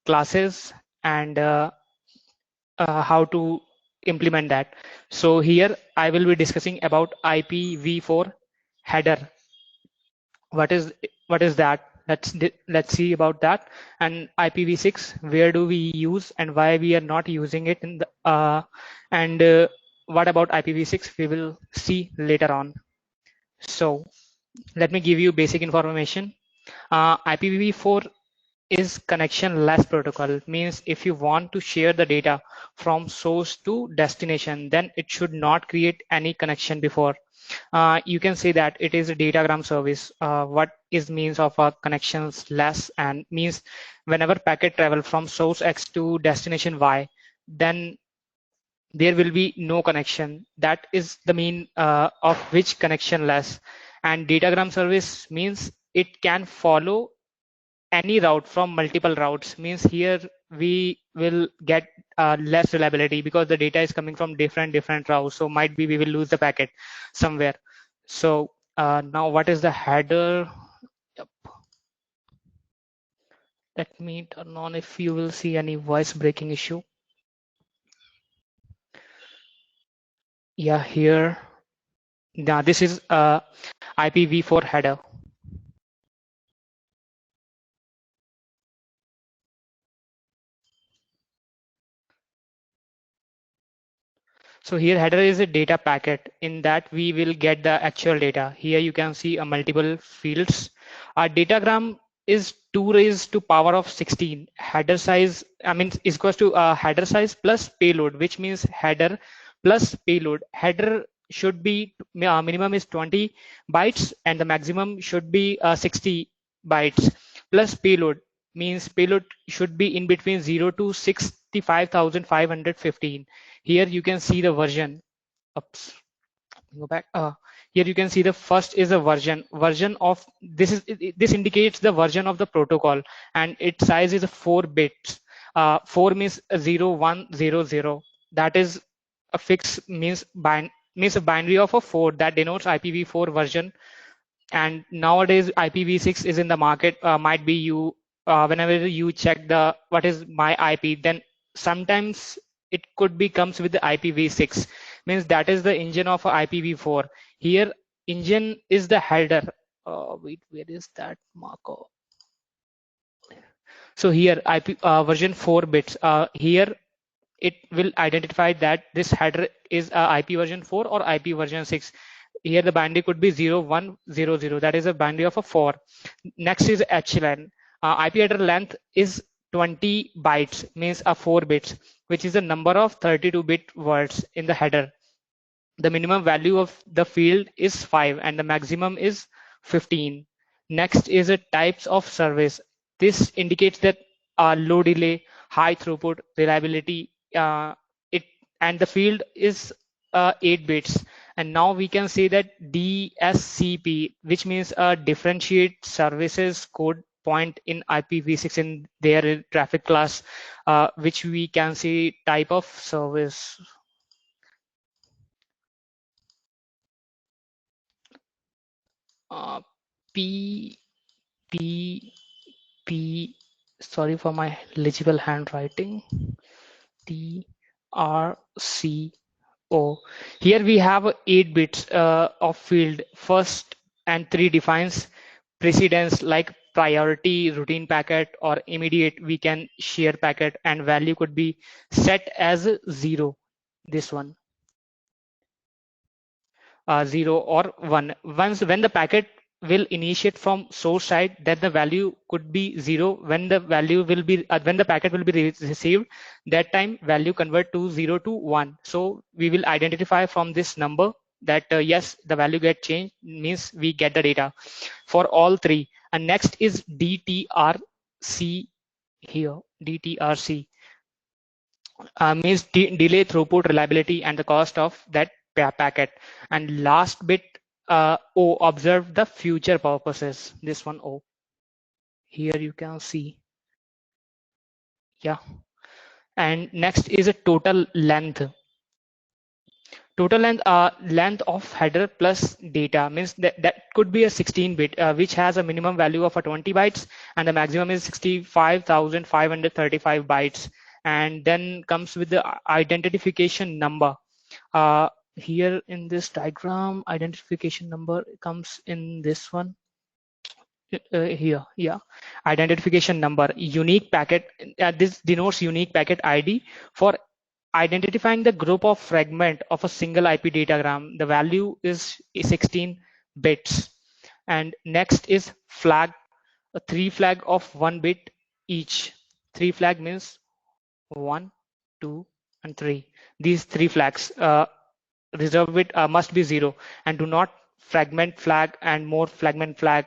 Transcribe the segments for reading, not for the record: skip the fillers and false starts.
classes and how to implement that. So here I will be discussing about IPv4 header. What is that? Let's see about that. And IPv6, where do we use and why we are not using it in the and what about IPv6 we will see later on. So let me give you basic information. IPv4 is connection-less protocol. Means if you want to share the data from source to destination, then it should not create any connection before. You can say that it is a datagram service. What is means of a connections less, and means whenever packet travel from source X to destination Y, then there will be no connection. That is the mean of which connection less. And datagram service means it can follow any route from multiple routes. Means here we will get less reliability because the data is coming from different routes, so might be we will lose the packet somewhere. So now what is the header? Yep. Let me turn on if you will see any voice breaking issue. Yeah, here. Now this is IPv4 header. So here header is a data packet. In that we will get the actual data. Here you can see a multiple fields. Our datagram is 2 raised to power of 16. Header size, I mean, is equals to header size plus payload, which means header plus payload. Header should be minimum is 20 bytes and the maximum should be 60 bytes plus payload. Means payload should be in between 0 to 65,515. Here you can see the version. Oops, go back. Here you can see the first is a version of this is this indicates the version of the protocol, and its size is 4 bits. 4 means 0100. That is a fix means means a binary of a 4 that denotes IPv4 version. And nowadays IPv6 is in the market. Might be you whenever you check the what is my IP, then sometimes it could be comes with the IPv6. Means that is the engine of IPv4. Here engine is the header. Wait, where is that marker? So here IP version 4 bits. Here it will identify that this header is IP version 4 or IP version 6. Here the binary could be 0100. That is a binary of a 4. Next is HLAN. IP header length is 20 bytes, means a 4 bits, which is the number of 32-bit words in the header. The minimum value of the field is 5 and the maximum is 15. Next is a types of service. This indicates that low delay, high throughput, reliability, it and the field is 8 bits. And now we can say that DSCP, which means differentiate services code point in IPv6 in their traffic class, which we can see type of service. P P P. Sorry for my legible handwriting. TRCO. Here we have 8 bits of field. First and 3 defines precedence like priority, routine packet, or immediate. We can share packet, and value could be set as 0. This one. 0 or 1. Once when the packet will initiate from source side, then the value could be 0. When the value will be when the packet will be received, that time value convert to 0 to 1. So we will identify from this number that yes, the value get changed, means we get the data for all 3. And next is DTRC. Here DTRC means delay, throughput, reliability, and the cost of that packet. And last bit, O, observe the future purposes. This one, O. Here you can see. Yeah. And next is a total length. Total length of header plus data means that could be a 16-bit, which has a minimum value of a 20 bytes, and the maximum is 65,535 bytes. And then comes with the identification number. Here in this diagram, identification number comes in this one. Here, yeah, identification number, unique packet. This denotes unique packet ID for identifying the group of fragment of a single IP datagram. The value is 16 bits. And next is flag, a 3 flag of 1 bit each. 3 flag means 1, 2, and 3. These 3 flags reserve bit must be 0, and do not fragment flag and more fragment flag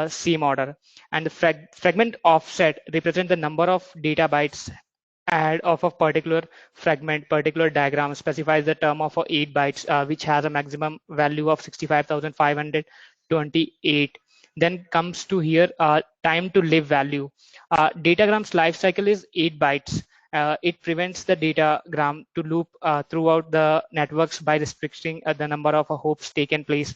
same order. And the fragment offset represent the number of data bytes add of a particular fragment. Particular diagram specifies the term of 8 bytes, which has a maximum value of 65,528. Then comes to here time to live value. Datagram's life cycle is 8 bytes. It prevents the datagram to loop throughout the networks by restricting the number of hops taken place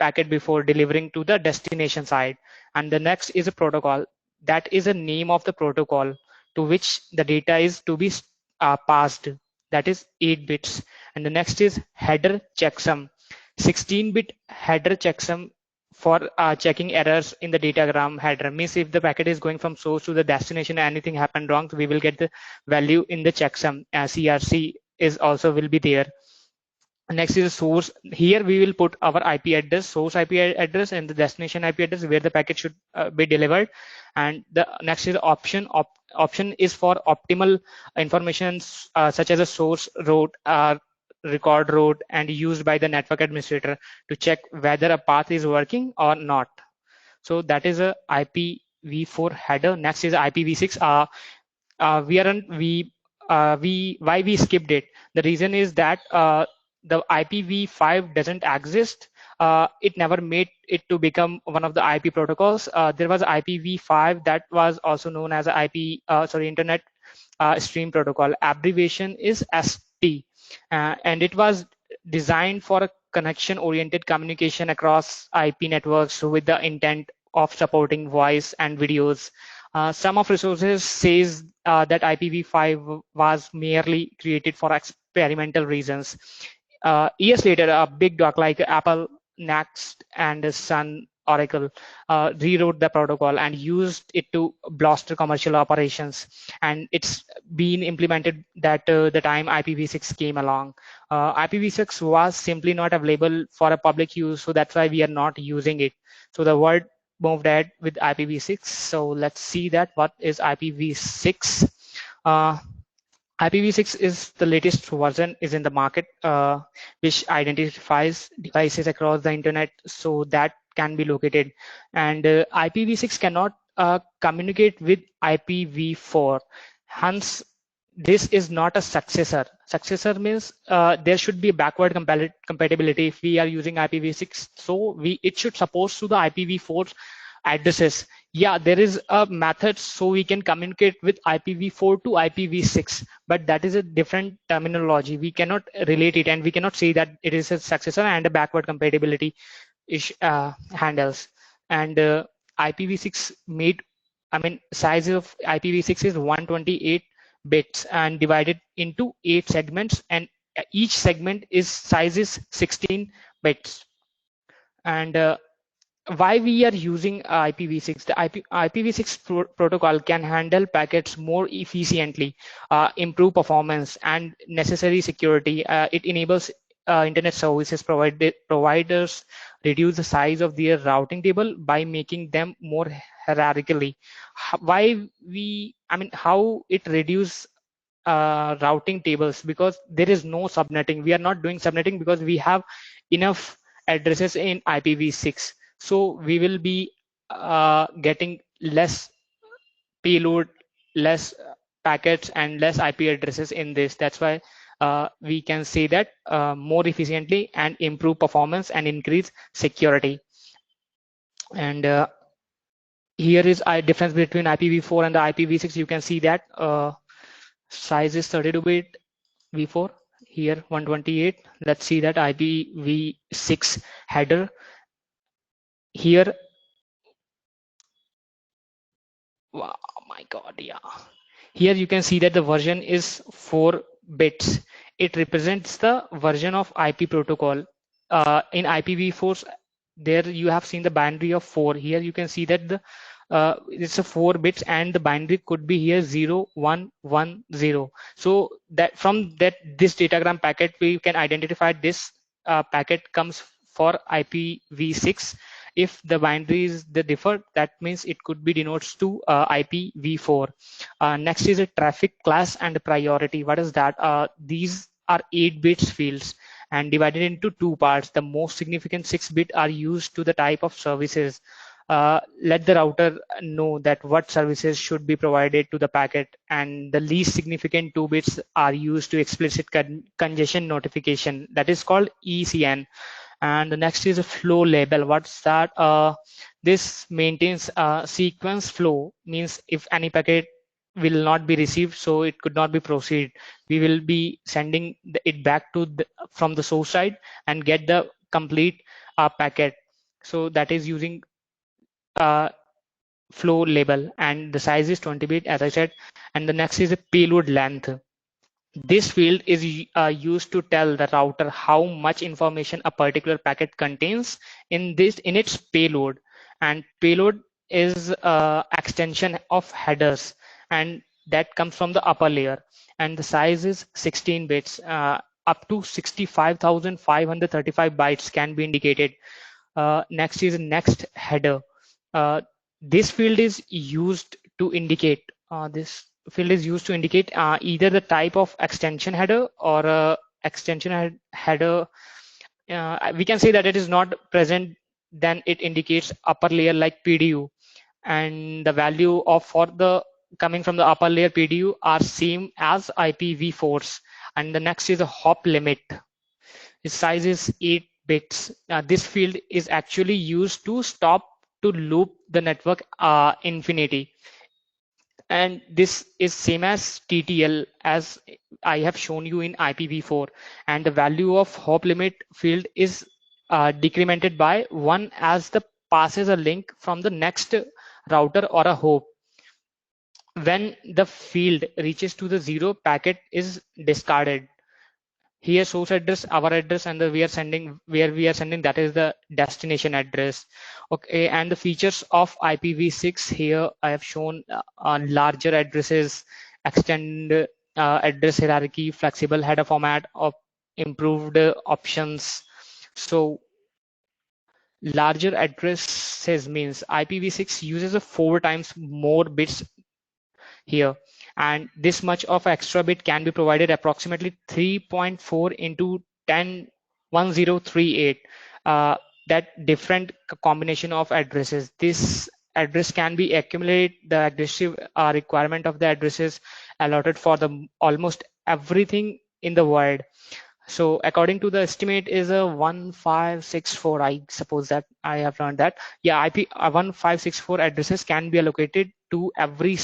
packet before delivering to the destination side. And the next is a protocol. That is a name of the protocol to which the data is to be passed. That is 8 bits. And the next is header checksum. 16-bit header checksum for checking errors in the datagram header. Means if the packet is going from source to the destination, anything happened wrong, so we will get the value in the checksum. CRC is also will be there. Next is source. Here we will put our IP address, source IP address, and the destination IP address where the packet should be delivered. And the next is option. Option is for optimal information such as a source route, record route, and used by the network administrator to check whether a path is working or not. So that is a IPv4 header. Next is IPv6. Why we skipped it? The reason is that the IPv5 doesn't exist. It never made it to become one of the IP protocols. There was IPv5 that was also known as Internet Stream Protocol. Abbreviation is ST, and it was designed for a connection-oriented communication across IP networks with the intent of supporting voice and videos. Some of resources says that IPv5 was merely created for experimental reasons. Years later, a big dog like Apple, Next, and Sun Oracle rewrote the protocol and used it to bolster commercial operations. And it's been implemented that the time IPv6 came along. IPv6 was simply not available for a public use, so that's why we are not using it. So the world moved ahead with IPv6. So let's see that what is IPv6. IPv6 is the latest version is in the market, which identifies devices across the internet so that can be located. And IPv6 cannot communicate with IPv4. Hence, this is not a successor. Successor means there should be backward compatibility if we are using IPv6. So it should support to the IPv4 addresses. Yeah, there is a method so we can communicate with IPv4 to IPv6, but that is a different terminology. We cannot relate it, and we cannot say that it is a successor and a backward compatibility handles. And IPv6 size of IPv6 is 128 bits and divided into 8 segments, and each segment is size is 16 bits. And why we are using IPv6? The IPv6 protocol can handle packets more efficiently, improve performance, and necessary security. It enables internet services providers reduce the size of their routing table by making them more hierarchically. How it reduce routing tables? Because there is no subnetting. We are not doing subnetting because we have enough addresses in IPv6. So we will be getting less payload, less packets, and less IP addresses in this. That's why we can say that more efficiently and improve performance and increase security. And here is a difference between IPv4 and the IPv6. You can see that size is 32-bit v4. here 128. Let's see that IPv6 header here. Wow, my God, yeah. Here you can see that the version is 4 bits. It represents the version of IP protocol. In IPv4, there you have seen the binary of 4. Here you can see that the it's a 4 bits and the binary could be here 0, 1, 1, 0. So that from that this datagram packet we can identify this packet comes for IPv6. If the binary is the default, that means it could be denotes to IPv4. Next is a traffic class and priority. What is that? These are 8 bits fields and divided into 2 parts. The most significant 6 bit are used to the type of services. Let the router know that what services should be provided to the packet, and the least significant 2 bits are used to explicit congestion notification, that is called ECN. And the next is a flow label. What's that? This maintains a sequence flow, means if any packet will not be received, so it could not be proceed, we will be sending it back to from the source side and get the complete packet. So that is using flow label, and the size is 20 bit, as I said. And the next is a payload length. This field is used to tell the router how much information a particular packet contains in its payload. And payload is extension of headers, and that comes from the upper layer. And the size is 16 bits. Up to 65,535 bytes can be indicated. Next is next header. This field is used to indicate either the type of extension header or extension header. We can say that it is not present, then it indicates upper layer like PDU, and the value of for the coming from the upper layer PDU are same as IPv4's. And the next is a hop limit. Its size is 8 bits. This field is actually used to stop to loop the network infinity. And this is same as TTL, as I have shown you in IPv4. And the value of hop limit field is decremented by 1 as the passes a link from the next router or a hop. When the field reaches to the 0, packet is discarded. Here source address, our address, and where we are sending, that is the destination address. Okay, and the features of IPv6 here I have shown on larger addresses, extend address hierarchy, flexible header format, of improved options. So larger addresses means IPv6 uses a 4 times more bits here, and this much of extra bit can be provided approximately 3.4 into 10 1038. That different combination of addresses, this address can be accumulated the aggressive requirement of the addresses allotted for the almost everything in the world. So according to the estimate is a 1564. I suppose that I have learned that. Yeah, IP 1564 addresses can be allocated to every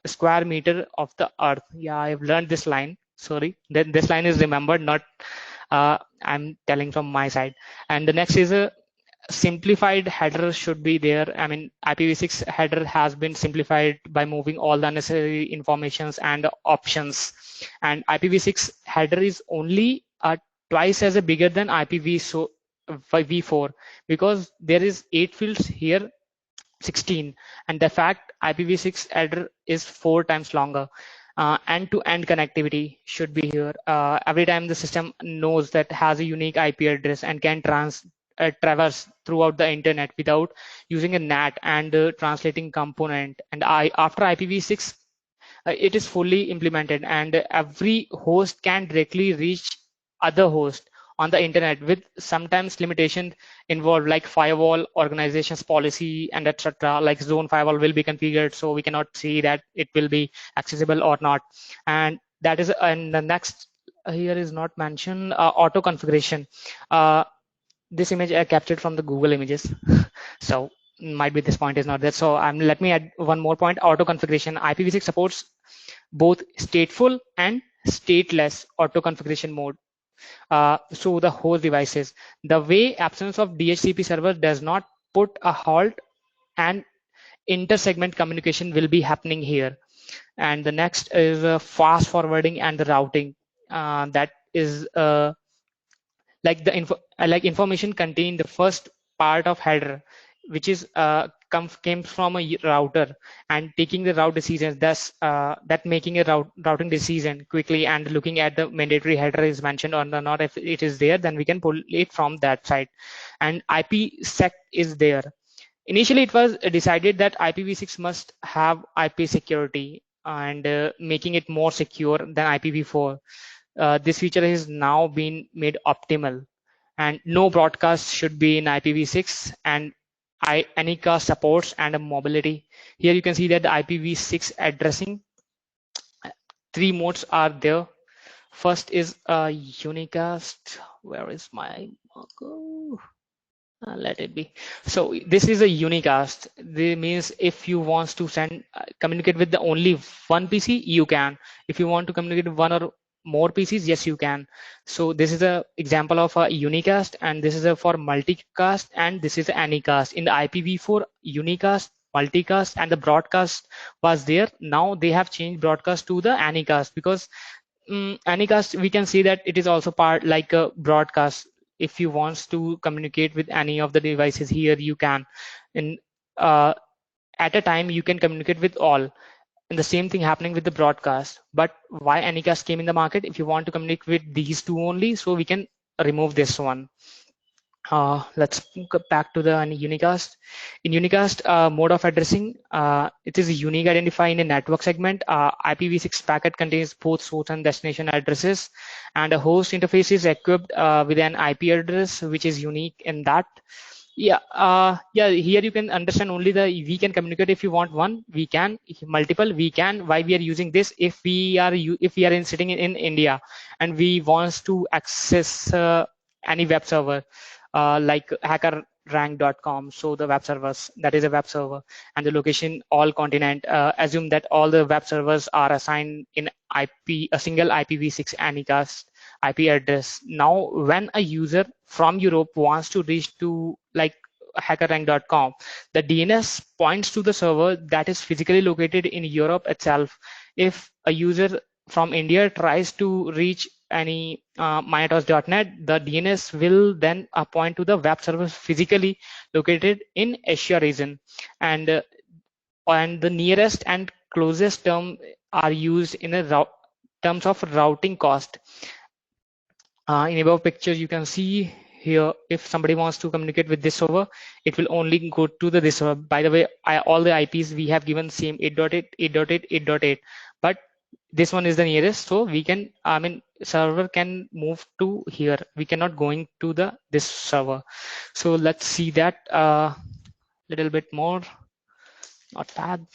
square meter of the earth. Yeah, I have learned this line. Sorry, then this line is remembered, not I'm telling from my side. And the next is a simplified header should be there. I mean, IPv6 header has been simplified by moving all the necessary informations and options. And IPv6 header is only twice as bigger than IPv4, because there is 8 fields here, 16, and the fact IPv6 header is 4 times longer. End-to-end connectivity should be here. Every time the system knows that has a unique IP address and can traverse throughout the internet without using a NAT and translating component. And after IPv6, it is fully implemented, and every host can directly reach other hosts on the internet, with sometimes limitation involved like firewall organizations policy and etc. Like zone firewall will be configured, so we cannot see that it will be accessible or not. And that is, and the next here is not mentioned, auto configuration. This image I captured from the Google images. So might be this point is not there. So let me add one more point. Auto configuration. IPv6 supports both stateful and stateless auto configuration mode. so the host devices. The way absence of DHCP server does not put a halt, and inter-segment communication will be happening here. And the next is fast forwarding and the routing. That is like the information contained the first part of header, which is came from a router, and taking the route decisions, thus that making a routing decision quickly, and looking at the mandatory header is mentioned or not. If it is there, then we can pull it from that side. And IPsec is there. Initially, it was decided that IPv6 must have IP security, and making it more secure than IPv4. This feature has now been made optimal, and no broadcast should be in IPv6, and Anycast supports and mobility. Here you can see that the IPv6 addressing, 3 modes are there. First is unicast. Where is my marker? Let it be. So this is a unicast. This means if you want to send communicate with the only one PC, you can. If you want to communicate with one or more PCs, yes, you can. So this is a example of a unicast, and this is a for multicast, and this is anycast. In the IPv4, unicast, multicast, and the broadcast was there. Now they have changed broadcast to the anycast, because anycast, we can see that it is also part like a broadcast. If you want to communicate with any of the devices here, you can. And at a time, you can communicate with all. And the same thing happening with the broadcast. But why Anycast came in the market? If you want to communicate with these two only, so we can remove this one. Let's go back to the unicast. In unicast mode of addressing, it is a unique identifier in a network segment. IPv6 packet contains both source and destination addresses, and a host interface is equipped with an IP address which is unique in that. Yeah, here you can understand only the we can communicate. If you want one, we can. If multiple, we can. Why we are using this? If we are sitting in India and we wants to access any web server, like hackerrank.com, so the web servers, that is a web server, and the location all continent, assume that all the web servers are assigned in a single IPv6 Anycast IP address. Now when a user from Europe wants to reach to like hackerrank.com, the DNS points to the server that is physically located in Europe itself. If a user from India tries to reach any MyTOS.net, the DNS will then point to the web server physically located in Asia region, and the nearest and closest term are used in a terms of routing cost. In above picture, you can see here, if somebody wants to communicate with this server, it will only go to this server. By the way, all the IPs we have given same 8.8, 8.8, 8.8, but this one is the nearest, so we can, server can move to here. We cannot going to this server. So let's see that little bit more. Not bad.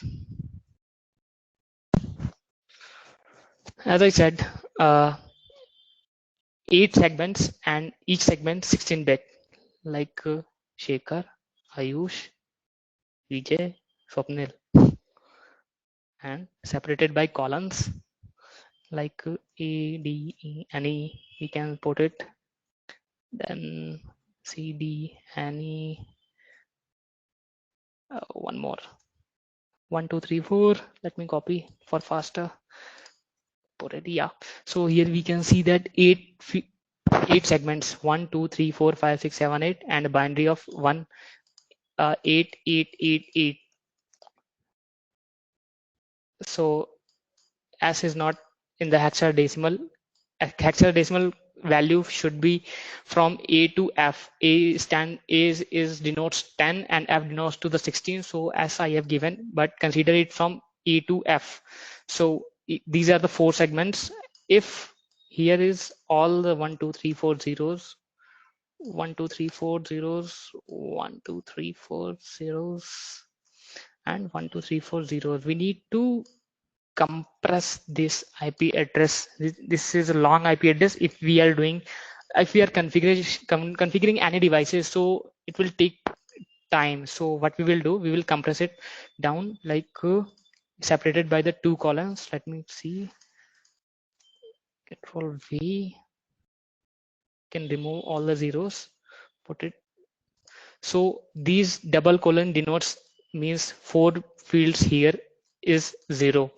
As I said, 8 segments, and each segment 16-bit, like Shekhar, Ayush, Vijay, Swapnil, and separated by columns like A, D, E, any, we can put it. Then C, D, any, one more, 1, 2, 3, 4. Let me copy for faster. Put it, yeah. So here we can see that 8 segments, 1, 2, 3, 4, 5, 6, 7, 8, and a binary of 1, 8, 8, 8, 8. So S is not in the hexadecimal. Hexadecimal value should be from A to F. A is denotes 10 and F denotes to the 16. So as I have given, but consider it from A to F. So these are the 4 segments. If here is all the 1, 2, 3, 4 zeros, 1, 2, 3, 4 zeros, 1, 2, 3, 4 zeros, and 1, 2, 3, 4 zeros. We need to compress this IP address. This is a long IP address. If we are configuring any devices, so it will take time. So what we will do, we will compress it down, like separated by the 2 columns. Let me see. Control V. can remove all the zeros, put it. So these double colon denotes means 4 fields here is 0.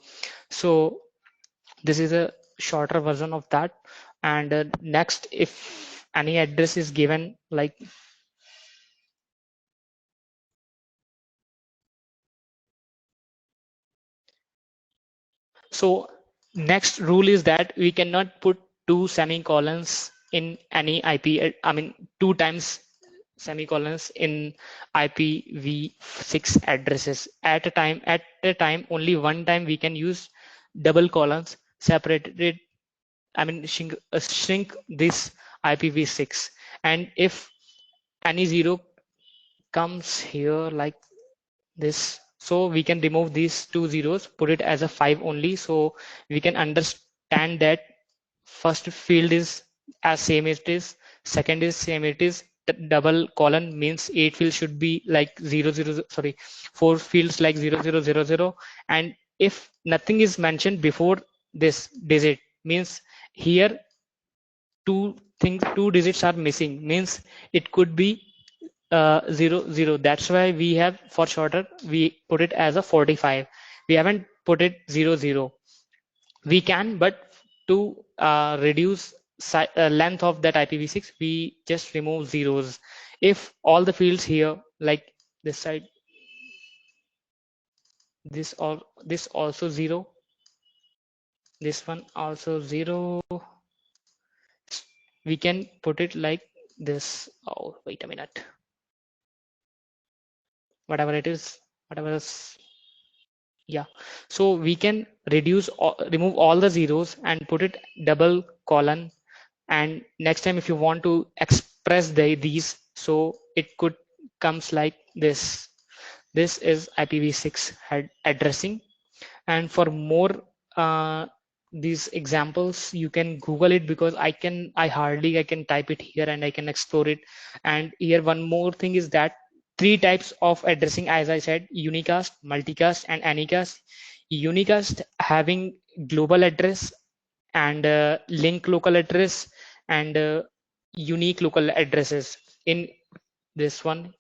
So this is a shorter version of that. And next, if any address is given, like so next rule is that we cannot put two semicolons in any IP, I mean two times semicolons in IPv6 addresses at a time. At a time, only one time we can use double colons separated, I mean shrink this IPv6. And if any zero comes here like this, so we can remove these two zeros, put it as a 5 only, so we can understand that first field is as same it is, second is same it is. The double colon means 8 fields should be like 0 0, sorry, 4 fields like 0 0 0 0. And if nothing is mentioned before this digit, means here two digits are missing, means it could be 0 0. That's why we have, for shorter, we put it as a 45. We haven't put it 0 0. We can, but to reduce length of that IPv6, we just remove zeros. If all the fields here, like this side, this also 0, this one also 0, we can put it like this. Oh, wait a minute. Whatever it is, whatever is, yeah. So we can remove all the zeros and put it double colon. And next time, if you want to express these, so it could comes like this. This is IPv6 addressing. And for more these examples, you can Google it, because I can type it here and I can explore it. And here one more thing is that three types of addressing, as I said: unicast, multicast, and anycast. Unicast having global address and link local address and unique local addresses. In this one,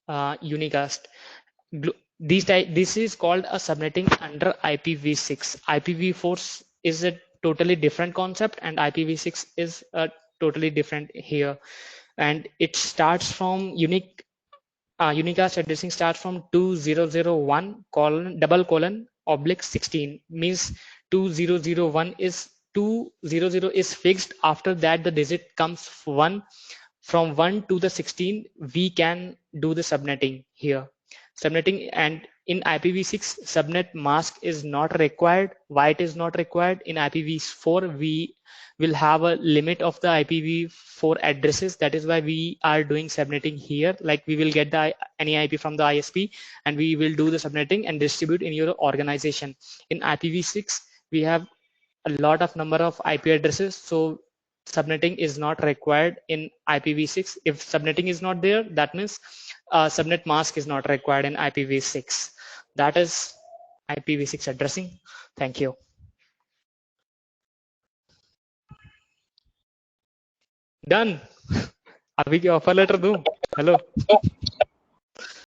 unicast, this is called a subnetting under IPv6. IPv4 is a totally different concept, and IPv6 is a totally different here. And it starts from unicast addressing starts from 2001 colon double colon oblique 16, means 2001 is 200 is fixed. After that, the digit comes 1. From 1 to the 16, we can do the subnetting here. Subnetting, and in IPv6, subnet mask is not required. Why it is not required? In IPv4, we will have a limit of the IPv4 addresses. That is why we are doing subnetting here. Like we will get the any IP from the ISP, and we will do the subnetting and distribute in your organization. In IPv6, we have a lot of number of IP addresses, so subnetting is not required in IPv6. If subnetting is not there, that means subnet mask is not required in IPv6. That is IPv6 addressing. Thank you. Done. अभी की offer letter दूं? Hello